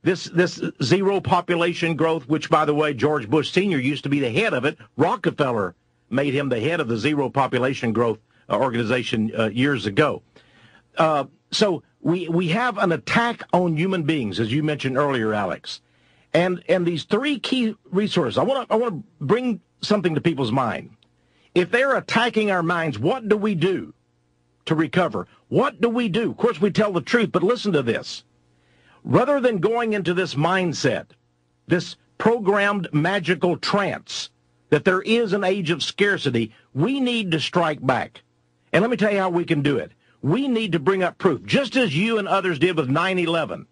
this zero population growth, which, by the way, George Bush Sr. used to be the head of it. Rockefeller made him the head of the zero population growth organization years ago. So we have an attack on human beings, as you mentioned earlier, Alex. And these three key resources, I want to bring something to people's mind. If they're attacking our minds, what do we do to recover? What do we do? Of course, we tell the truth, but listen to this. Rather than going into this mindset, this programmed magical trance, that there is an age of scarcity, we need to strike back. And let me tell you how we can do it. We need to bring up proof, just as you and others did with 9/11.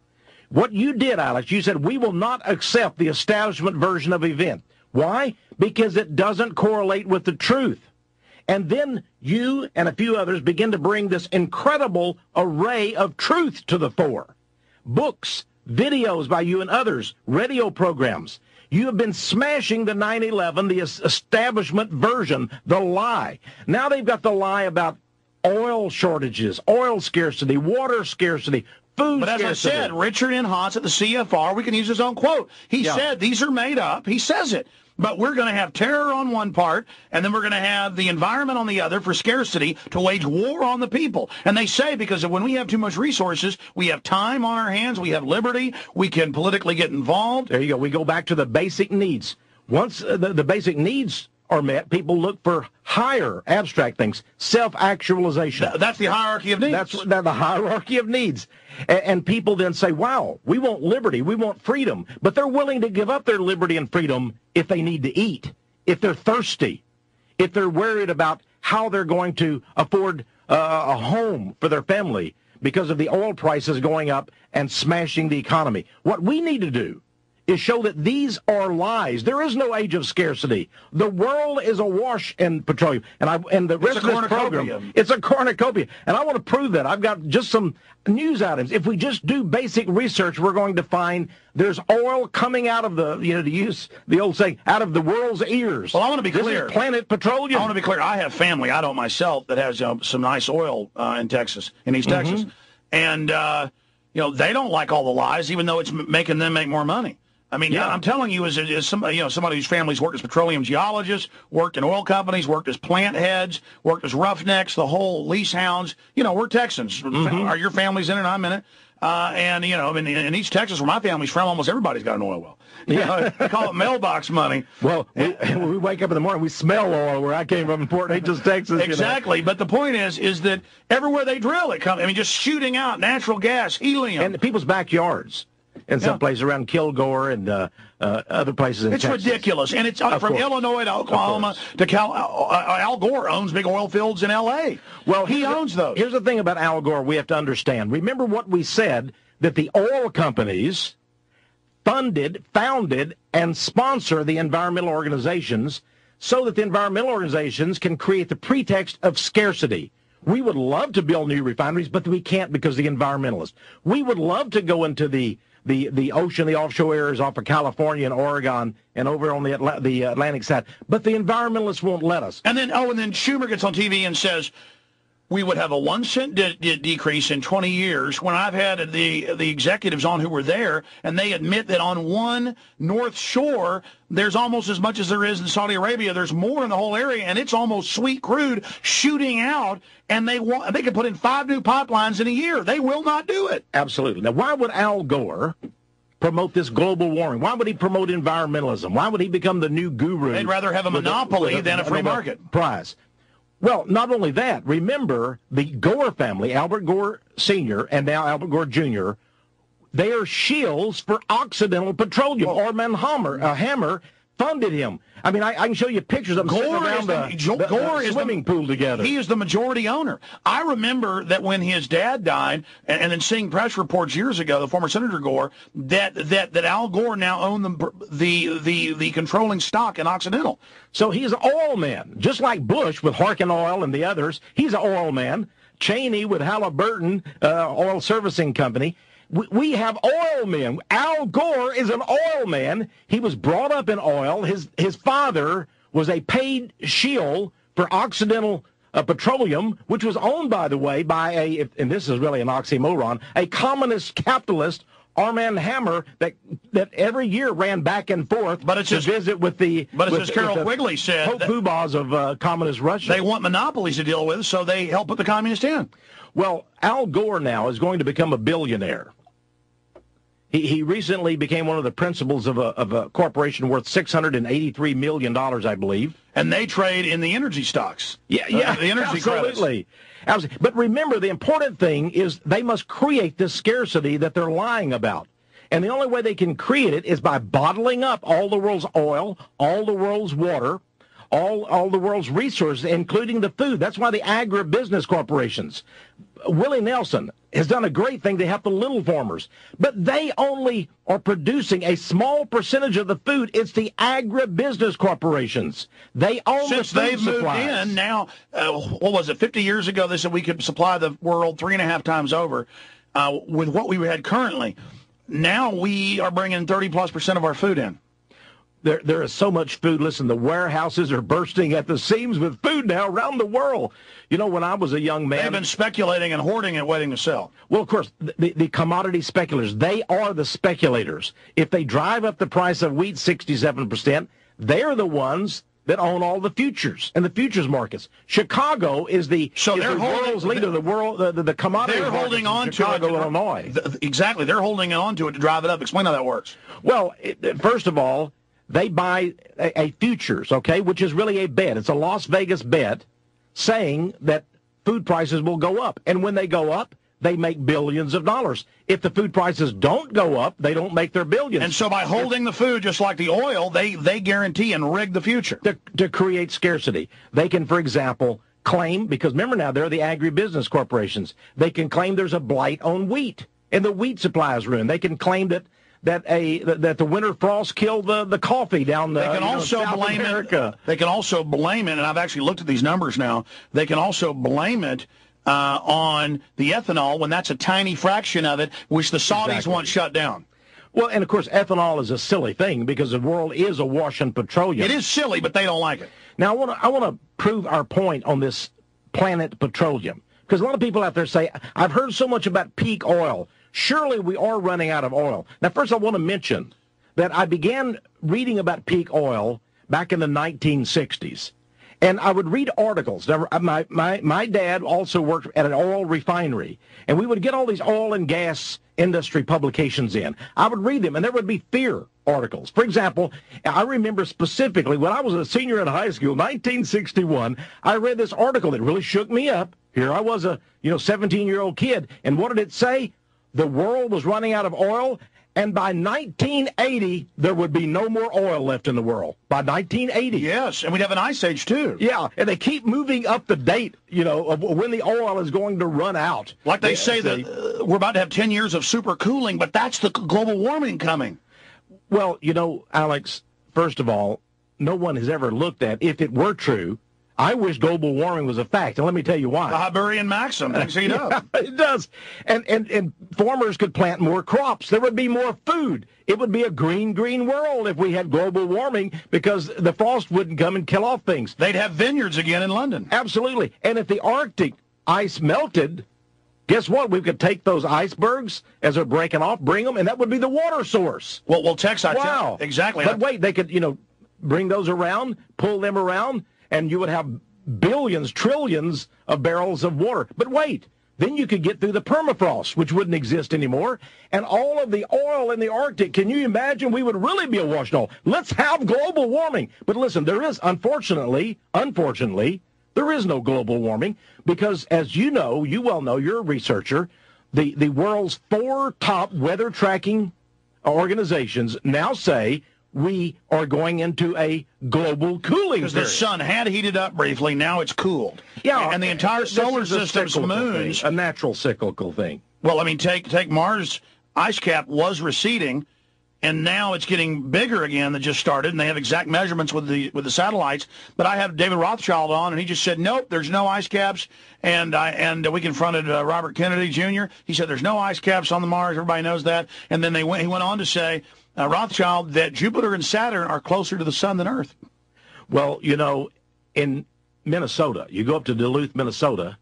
What you did, Alex, you said, we will not accept the establishment version of event. Why? Because it doesn't correlate with the truth. And then you and a few others begin to bring this incredible array of truth to the fore. Books, videos by you and others, radio programs. You have been smashing the 9/11, the establishment version, the lie. Now they've got the lie about oil shortages, oil scarcity, water scarcity, food But as scarcity. I said, Richard N. Haas at the CFR, we can use his own quote. He said these are made up. He says it. But we're going to have terror on one part, and then we're going to have the environment on the other for scarcity to wage war on the people. And they say because when we have too much resources, we have time on our hands, we have liberty, we can politically get involved. There you go. We go back to the basic needs. Once the basic needs are met, people look for higher abstract things, self-actualization. That's the hierarchy of needs. That's the hierarchy of needs. And people then say, wow, we want liberty, we want freedom. But they're willing to give up their liberty and freedom if they need to eat, if they're thirsty, if they're worried about how they're going to afford a home for their family because of the oil prices going up and smashing the economy. What we need to do is show that these are lies. There is no age of scarcity. The world is awash in petroleum. And the rest of this program, it's a cornucopia. And I want to prove that. I've got just some news items. If we just do basic research, we're going to find there's oil coming out of the, to use the old saying, out of the world's ears. Well, I want to be clear. This is Planet Petroleum. I want to be clear. I have family, I don't myself, that has some nice oil in Texas, in East Texas. And, they don't like all the lies, even though it's making them make more money. I mean, I'm telling you, as somebody whose family's worked as petroleum geologists, worked in oil companies, worked as plant heads, worked as roughnecks, the whole lease hounds. We're Texans. Your family's in it, I'm in it. And in East Texas, where my family's from, almost everybody's got an oil well. They call it mailbox money. Well, we wake up in the morning, we smell oil where I came from in Port Neches, Texas. Exactly. But the point is that everywhere they drill, it comes. Just shooting out natural gas, helium. And people's backyards. In some places around Kilgore and other places in Texas. It's ridiculous. And it's from Illinois to Oklahoma to Al Gore owns big oil fields in L.A. Well, he owns those. Here's the thing about Al Gore we have to understand. Remember what we said, that the oil companies founded, and sponsor the environmental organizations so that the environmental organizations can create the pretext of scarcity. We would love to build new refineries, but we can't because of the environmentalists. We would love to go into the ocean, the offshore areas off of California and Oregon and over on the Atlantic side. But the environmentalists won't let us. And then Schumer gets on TV and says, we would have a 1 cent decrease in 20 years, when I've had the executives on who were there, and they admit that on one North Shore, there's almost as much as there is in Saudi Arabia. There's more in the whole area, and it's almost sweet crude shooting out, and they could put in 5 new pipelines in a year. They will not do it. Absolutely. Now, why would Al Gore promote this global warming? Why would he promote environmentalism? Why would he become the new guru? They'd rather have a monopoly than a free market. Prize. Well, not only that, remember the Gore family, Albert Gore Sr. and now Albert Gore Jr., they are shills for Occidental Petroleum. Orman Hammer funded him. I mean, I can show you pictures of them sitting around the swimming pool together. He is the majority owner. I remember that when his dad died, and then seeing press reports years ago, the former Senator Gore, that Al Gore now owned the controlling stock in Occidental. So he's an oil man, just like Bush with Harkin Oil and the others. He's an oil man. Cheney with Halliburton Oil Servicing Company. We have oil men. Al Gore is an oil man. He was brought up in oil. His father was a paid shill for Occidental Petroleum, which was owned, by the way, by and this is really an oxymoron, a communist capitalist Armand Hammer that every year ran back and forth to visit with the... But as Carol Quigley said... Pope Poobahs of communist Russia. They want monopolies to deal with, so they help put the communists in. Well, Al Gore now is going to become a billionaire. He recently became one of the principals of a corporation worth $683 million, I believe. And they trade in the energy stocks. Yeah, the energy absolutely. But remember, the important thing is they must create this scarcity that they're lying about. And the only way they can create it is by bottling up all the world's oil, all the world's water, all the world's resources, including the food. That's why the agribusiness corporations, Willie Nelson has done a great thing to help the little farmers, but they only are producing a small percentage of the food. It's the agribusiness corporations. They own the food Since they've moved supplies. in now, what was it, 50 years ago, they said we could supply the world 3.5 times over with what we had currently. Now we are bringing 30+% of our food in. There is so much food. Listen, the warehouses are bursting at the seams with food now around the world. You know, when I was a young man... They've been speculating and hoarding and waiting to sell. Well, of course, the commodity speculators, they are the speculators. If they drive up the price of wheat 67%, they're the ones that own all the futures and the futures markets. Chicago is the world's leader, the commodity. They're holding on to Chicago, Illinois. Exactly. They're holding on to it to drive it up. Explain how that works. Well, first of all, they buy a futures, okay, which is really a bet. It's a Las Vegas bet saying that food prices will go up. And when they go up, they make billions of dollars. If the food prices don't go up, they don't make their billions. And so by holding the food, just like the oil, they guarantee and rig the future. To create scarcity. They can, for example, claim, because remember now, they're the agribusiness corporations, they can claim there's a blight on wheat, and the wheat supply is ruined. They can claim that the winter frost killed the coffee down they can also South blame America. They can also blame it, and I've actually looked at these numbers now. They can also blame it on the ethanol when that's a tiny fraction of it, which the Saudis want shut down. Well, and of course, ethanol is a silly thing because the world is awash in petroleum. It is silly, but they don't like it. Now, I want to prove our point on this Planet Petroleum, because a lot of people out there say, I've heard so much about peak oil. Surely we are running out of oil. Now, first I want to mention that I began reading about peak oil back in the 1960s. And I would read articles. Now, my dad also worked at an oil refinery, and we would get all these oil and gas industry publications in. I would read them, and there would be fear articles. For example, I remember specifically when I was a senior in high school, 1961, I read this article that really shook me up. Here I was a 17-year-old kid, and what did it say? The world was running out of oil, and by 1980, there would be no more oil left in the world. By 1980. Yes, and we'd have an ice age, too. Yeah, and they keep moving up the date, of when the oil is going to run out. Like they say that we're about to have 10 years of super cooling, but that's the global warming coming. Well, Alex, first of all, no one has ever looked at, if it were true, I wish global warming was a fact, and let me tell you why. The Hibernian maxim thinks he does. Yeah, it does. And farmers could plant more crops. There would be more food. It would be a green world if we had global warming because the frost wouldn't come and kill off things. They'd have vineyards again in London. Absolutely. And if the Arctic ice melted, guess what? We could take those icebergs as they're breaking off, bring them, and that would be the water source. Well, Texe, wow. Exactly. But wait, they could, bring those around, pull them around, and you would have billions, trillions of barrels of water. But wait, then you could get through the permafrost, which wouldn't exist anymore, and all of the oil in the Arctic. Can you imagine? We would really be awash in oil. Let's have global warming. But listen, there is, unfortunately, there is no global warming because, as you well know, you're a researcher, the world's 4 top weather tracking organizations now say we are going into a global cooling because the sun had heated up briefly, now it's cooled. Yeah, and the entire solar system's moons. A natural cyclical thing. Well, I mean, take Mars' ice cap was receding, and now it's getting bigger again. That just started, and they have exact measurements with the satellites. But I had David Rothschild on, and he just said, nope, there's no ice caps. And we confronted Robert Kennedy Jr. He said, there's no ice caps on the Mars. Everybody knows that. And then he went on to say, Rothschild, that Jupiter and Saturn are closer to the sun than Earth. Well, in Minnesota, you go up to Duluth, Minnesota,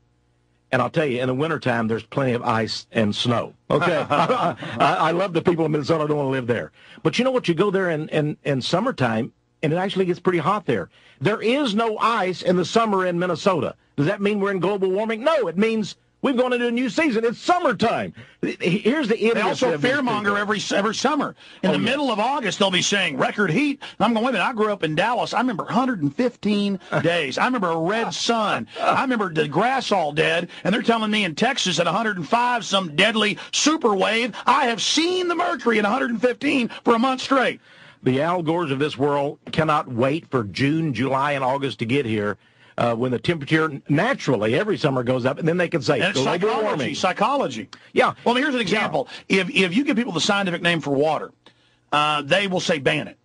And I'll tell you, in the wintertime, there's plenty of ice and snow. Okay. I love the people in Minnesota. I don't want to live there. But you know what? You go there in summertime, and it actually gets pretty hot there. There is no ice in the summer in Minnesota. Does that mean we're in global warming? No, it means we've gone into a new season. It's summertime. Here's the idiot. They also fearmonger every summer. In the middle of August, they'll be saying record heat. And I'm going, wait a minute, I grew up in Dallas. I remember 115 days. I remember a red sun. I remember the grass all dead. And they're telling me in Texas at 105, some deadly super wave. I have seen the mercury at 115 for a month straight. The Al Gores of this world cannot wait for June, July, and August to get here. When the temperature naturally every summer goes up, and then they can say global warming. Psychology. Yeah. Well, here's an example. Yeah. If you give people the scientific name for water, they will say ban it.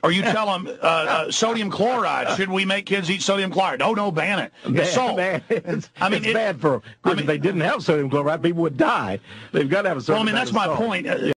Or you tell them sodium chloride. Should we make kids eat sodium chloride? No, ban it. It's salt. It's bad for them. If they didn't have sodium chloride, people would die. They've got to have sodium. Well, I mean, that's my point.